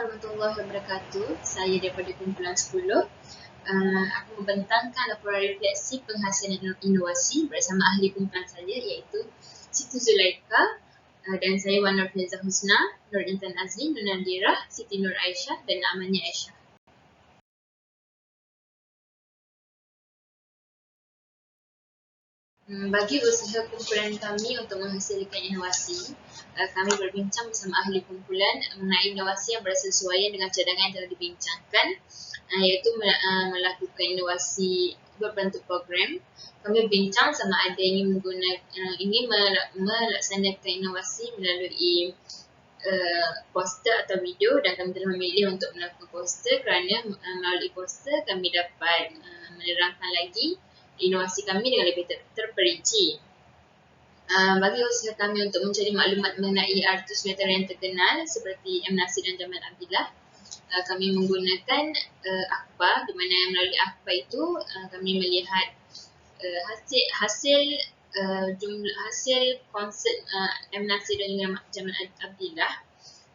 warahmatullahi wabarakatuh. Saya daripada kumpulan 10. Aku membentangkan laporan refleksi penghasilan inovasi bersama ahli kumpulan saya iaitu Siti Zulaika dan saya Wan Nurfaiza Husna, Nur Intan Azli, Nur Nadirah, Siti Nur Aisyah dan Amania Aisyah. Bagi usaha kumpulan kami untuk menghasilkan inovasi, kami berbincang bersama ahli kumpulan mengenai inovasi yang bersesuaian dengan cadangan yang telah dibincangkan, iaitu melakukan inovasi berbentuk program. Kami berbincang sama ada ingin melaksanakan inovasi melalui poster atau video, dan kami telah memilih untuk melakukan poster kerana melalui poster kami dapat menerangkan lagi inovasi kami dengan lebih terperinci. Bagi usaha kami untuk mencari maklumat mengenai artis veteran yang terkenal seperti M. Nasir dan Jamal Abdillah, kami menggunakan akhbar, di mana melalui akhbar itu kami melihat hasil konsert M. Nasir dan Jamal Abdillah,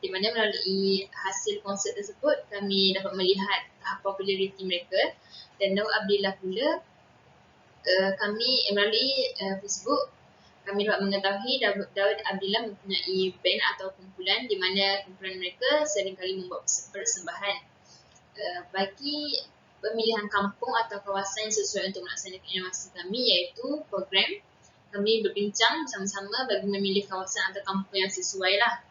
di mana melalui hasil konsert tersebut kami dapat melihat tahap populariti mereka. Dan Daud Abdillah pula, kami melalui Facebook kami dapat mengetahui Daud Abdillah mempunyai band atau kumpulan di mana kumpulan mereka seringkali membuat persembahan. Bagi pemilihan kampung atau kawasan yang sesuai untuk melaksanakan inovasi kami iaitu program, kami berbincang bersama-sama bagi memilih kawasan atau kampung yang sesuai lah.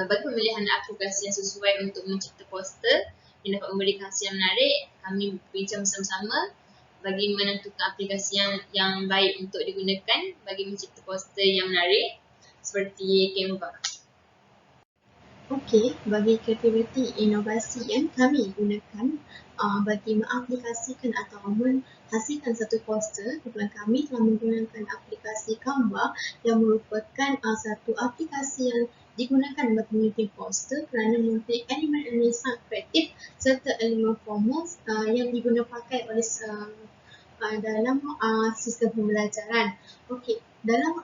Bagi pemilihan aplikasi yang sesuai untuk mencipta poster yang dapat memberikan hasil yang menarik, kami berbincang bersama-sama bagi menentukan aplikasi yang baik untuk digunakan bagi mencipta poster yang menarik seperti Canva. Okey, bagi kreativiti inovasi yang kami gunakan bagi mengaplikasikan atau menghasilkan satu poster, kumpulan kami telah menggunakan aplikasi Canva yang merupakan satu aplikasi yang digunakan bagi membuat poster kerana mempunyai elemen-elemen sangat kreatif serta elemen formal yang digunakan pakai oleh dalam sistem pembelajaran. Okey, dalam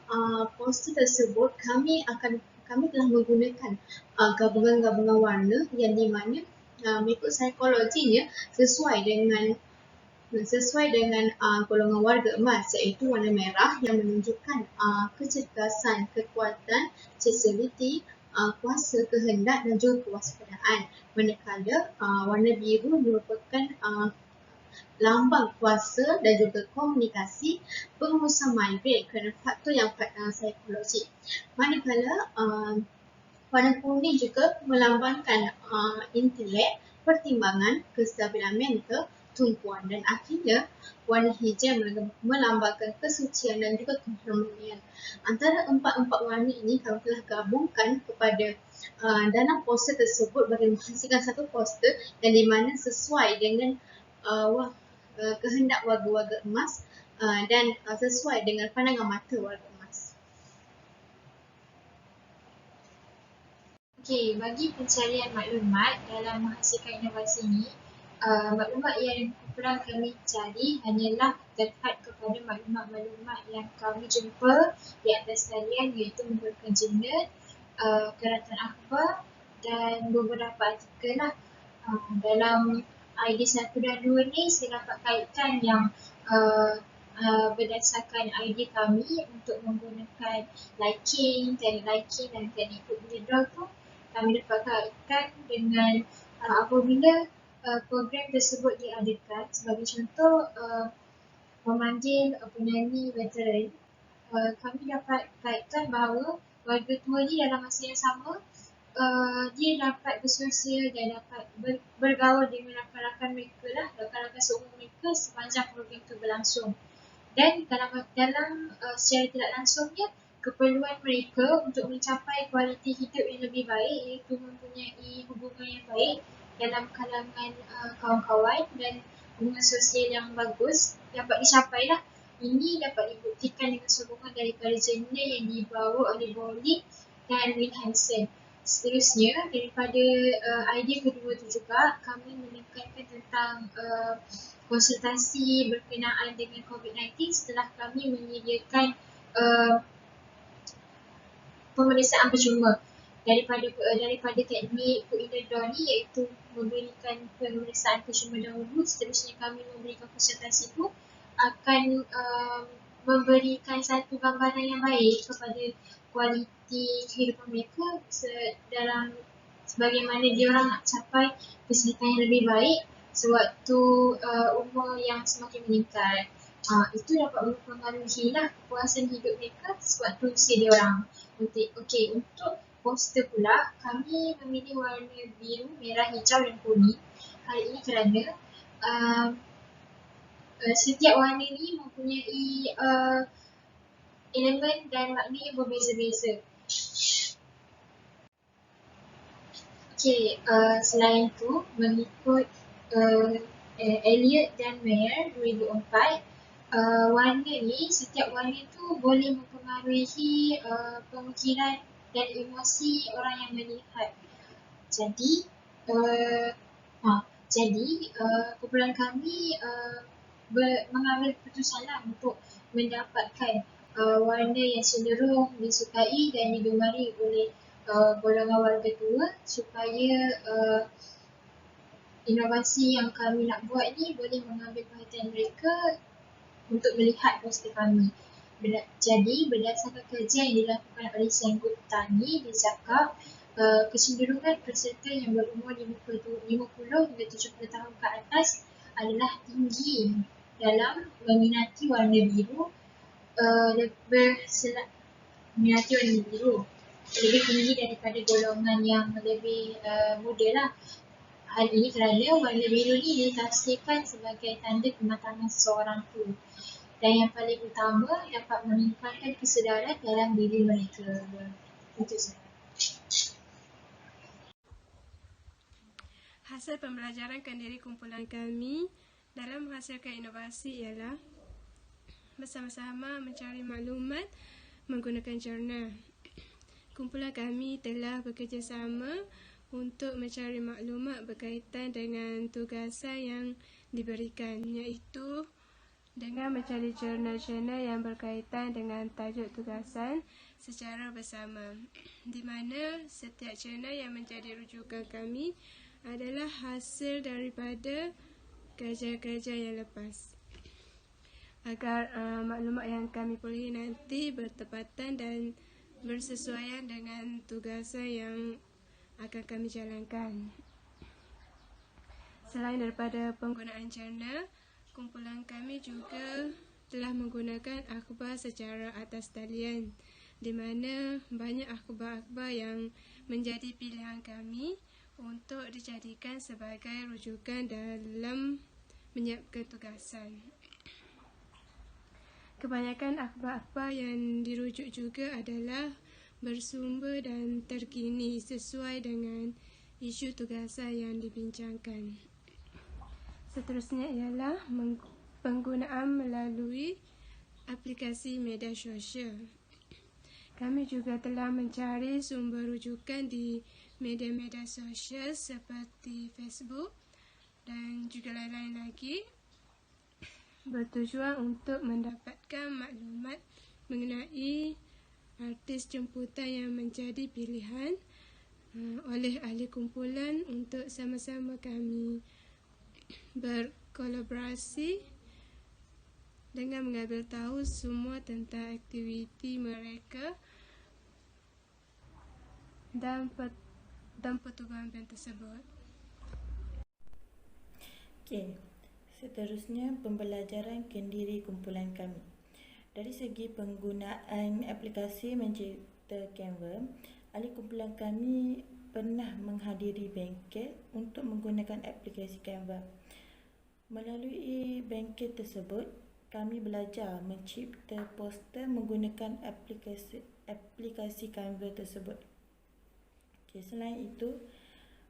poster tersebut kami telah menggunakan gabungan-gabungan warna yang di mana mengikut psikologinya sesuai dengan golongan warga emas, iaitu warna merah yang menunjukkan kecerdasan, kekuatan, sensitiviti, kuasa kehendak dan juga kewaspadaan. Manakala warna biru merupakan lambang kuasa dan juga komunikasi pengurusan migrain kerana faktor yang psikologi. Manakala warna kuning juga melambangkan intelek, pertimbangan, kestabilan mental, tumpuan, dan akhirnya warna hijau melambangkan kesucian dan juga keharmonian. Antara empat warna ini kami telah gabungkan kepada dalam poster tersebut bagi menghasilkan satu poster yang di mana sesuai dengan kehendak warga-warga emas dan sesuai dengan pandangan mata warga emas. Okey, bagi pencarian maklumat dalam menghasilkan inovasi ini, maklumat yang kumpulan kami cari hanyalah terhad kepada maklumat-maklumat yang kami jumpa di atas talian, iaitu menggunakan jurnal, keratan akhbar dan beberapa artikel lah. Dalam ID 1 dan 2 ni saya dapat kaitkan yang berdasarkan ID kami untuk menggunakan liking, teknik liking dan teknik put leader tu, kami dapat kaitkan dengan apabila program tersebut diadakan. Sebagai contoh, memanggil penyanyi veteran, kami dapat kaitkan bahawa warga tua ni dalam masa yang sama dia dapat bersuara dan dapat bergaul dengan rakan-rakan mereka lah, rakan-rakan seumur mereka sepanjang program itu berlangsung. Dan dalam secara tidak langsungnya, keperluan mereka untuk mencapai kualiti hidup yang lebih baik, iaitu mempunyai hubungan yang baik dalam kalangan kawan-kawan dan hubungan sosial yang bagus dapat dicapai lah. Ini dapat dibuktikan dengan sokongan daripada jurnal yang dibawa oleh Bowley dan Will Hansen. Seterusnya, daripada idea kedua itu juga, kami menekankan tentang konsultasi berkenaan dengan COVID-19 setelah kami menyediakan pemeriksaan percuma. daripada teknik put in the door ni, iaitu memberikan pemeriksaan consumer dahulu, seterusnya kami memberikan konsultasi itu akan memberikan satu gambaran yang baik kepada kualiti kehidupan mereka dalam sebagaimana dia orang nak capai kesihatan yang lebih baik sewaktu umur yang semakin meningkat. Itu dapat mempengaruhi lah kepuasan hidup mereka sewaktu usia dia orang. Okey, untuk poster pula, kami memilih warna biru, merah, hijau dan kuning. Hal ini kerana setiap warna ni mempunyai elemen dan makna yang berbeza-beza. Okey, selain itu, mengikut Elliot dan Mayer 2004, setiap warna tu boleh mempengaruhi pemikiran dan emosi orang yang melihat. Jadi, kumpulan kami mengambil keputusan lah untuk mendapatkan warna yang cenderung disukai dan digemari oleh golongan warga tua supaya inovasi yang kami nak buat ni boleh mengambil perhatian mereka untuk melihat poster kami. Jadi berdasarkan kerja yang dilakukan oleh Senggut Tani, dia cakap kecenderungan peserta yang berumur 50 hingga 70 tahun ke atas adalah tinggi dalam meminati warna biru, lebih tinggi daripada golongan yang lebih muda lah. Hal ini kerana warna biru ni ditafsirkan sebagai tanda kematangan seseorang tu, dan yang paling utama dapat meningkatkan kesedaran dalam diri mereka. Itu sahaja. Hasil pembelajaran kendiri kumpulan kami dalam menghasilkan inovasi ialah bersama-sama mencari maklumat menggunakan jurnal. Kumpulan kami telah bekerjasama untuk mencari maklumat berkaitan dengan tugasan yang diberikan, iaitu dengan mencari jurnal-jurnal yang berkaitan dengan tajuk tugasan secara bersama, di mana setiap jurnal yang menjadi rujukan kami adalah hasil daripada kerja-kerja yang lepas. Agar maklumat yang kami perolehi nanti bertepatan dan bersesuaian dengan tugasan yang akan kami jalankan. Selain daripada penggunaan jurnal, kumpulan kami juga telah menggunakan akhbar secara atas talian, di mana banyak akhbar-akhbar yang menjadi pilihan kami untuk dijadikan sebagai rujukan dalam menyiapkan tugasan. Kebanyakan akhbar-akhbar yang dirujuk juga adalah bersumber dan terkini sesuai dengan isu tugasan yang dibincangkan. Seterusnya ialah penggunaan melalui aplikasi media sosial. Kami juga telah mencari sumber rujukan di media-media sosial seperti Facebook dan juga lain-lain lagi, bertujuan untuk mendapatkan maklumat mengenai artis jemputan yang menjadi pilihan oleh ahli kumpulan untuk sama-sama kami berkolaborasi dengan mengambil tahu semua tentang aktiviti mereka dan pertubuhan band tersebut. Okey. Seterusnya, pembelajaran kendiri kumpulan kami. Dari segi penggunaan aplikasi mencipta Canva, ahli kumpulan kami pernah menghadiri bengkel untuk menggunakan aplikasi Canva. Melalui bengkel tersebut, kami belajar mencipta poster menggunakan aplikasi Canva tersebut. Okey, selain itu,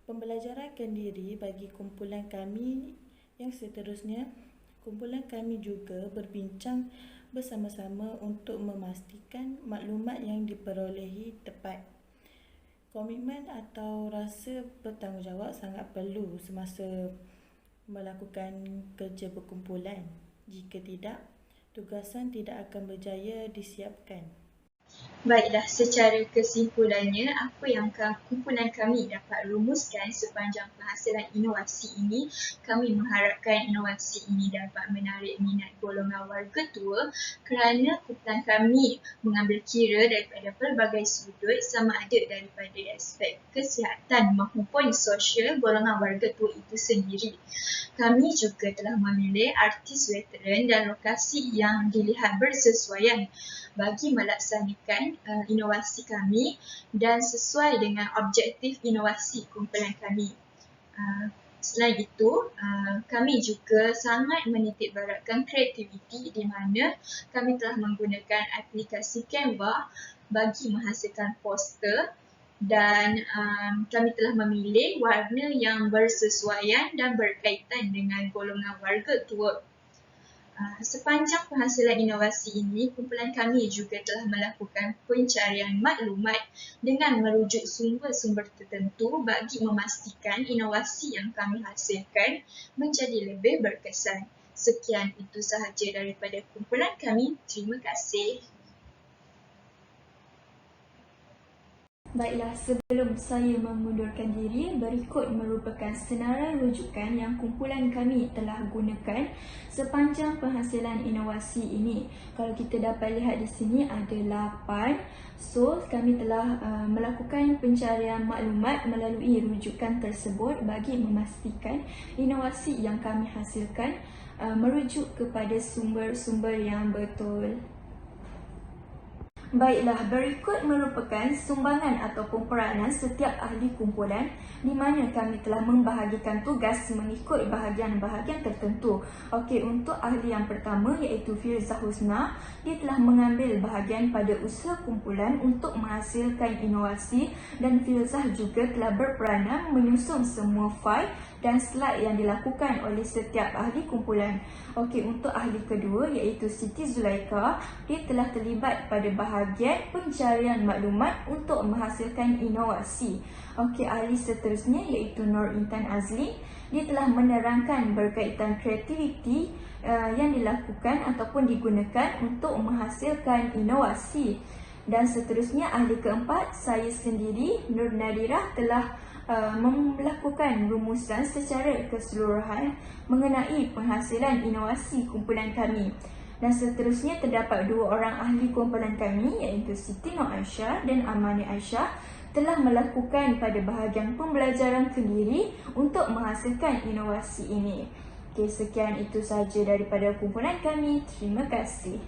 pembelajaran kendiri bagi kumpulan kami yang seterusnya, kumpulan kami juga berbincang bersama-sama untuk memastikan maklumat yang diperolehi tepat. Komitmen atau rasa bertanggungjawab sangat perlu semasa melakukan kerja berkumpulan. Jika tidak, tugasan tidak akan berjaya disiapkan. Baiklah, secara kesimpulannya, apa yang kumpulan kami dapat rumuskan sepanjang penghasilan inovasi ini, kami mengharapkan inovasi ini dapat menarik minat golongan warga tua kerana kumpulan kami mengambil kira daripada pelbagai sudut sama ada daripada aspek kesihatan maupun sosial golongan warga tua itu sendiri. Kami juga telah memilih artis veteran dan lokasi yang dilihat bersesuaian bagi melaksanakan inovasi kami dan sesuai dengan objektif inovasi kumpulan kami. Selain itu, kami juga sangat menitikberatkan kreativiti di mana kami telah menggunakan aplikasi Canva bagi menghasilkan poster dan kami telah memilih warna yang bersesuaian dan berkaitan dengan golongan warga tua. Sepanjang penghasilan inovasi ini, kumpulan kami juga telah melakukan pencarian maklumat dengan merujuk sumber-sumber tertentu bagi memastikan inovasi yang kami hasilkan menjadi lebih berkesan. Sekian itu sahaja daripada kumpulan kami. Terima kasih. Baiklah, sebelum saya mengundurkan diri, berikut merupakan senarai rujukan yang kumpulan kami telah gunakan sepanjang penghasilan inovasi ini. Kalau kita dapat lihat di sini ada 8. So, kami telah melakukan pencarian maklumat melalui rujukan tersebut bagi memastikan inovasi yang kami hasilkan merujuk kepada sumber-sumber yang betul. Baiklah, berikut merupakan sumbangan ataupun peranan setiap ahli kumpulan di mana kami telah membahagikan tugas mengikut bahagian-bahagian tertentu. Okey, untuk ahli yang pertama iaitu Firzah Husna, dia telah mengambil bahagian pada usaha kumpulan untuk menghasilkan inovasi dan Firzah juga telah berperanan menyusun semua fail dan slide yang dilakukan oleh setiap ahli kumpulan. Okey, untuk ahli kedua iaitu Siti Zulaika, dia telah terlibat pada bahagian pencarian maklumat untuk menghasilkan inovasi. Okey, ahli seterusnya iaitu Nur Intan Azli, dia telah menerangkan berkaitan kreativiti yang dilakukan ataupun digunakan untuk menghasilkan inovasi. Dan seterusnya ahli keempat, saya sendiri Nur Nadirah telah melakukan rumusan secara keseluruhan mengenai penghasilan inovasi kumpulan kami. Dan seterusnya terdapat 2 orang ahli kumpulan kami iaitu Siti Nur Aisyah dan Amani Aisyah telah melakukan pada bahagian pembelajaran kendiri untuk menghasilkan inovasi ini. Okey, sekian itu sahaja daripada kumpulan kami. Terima kasih.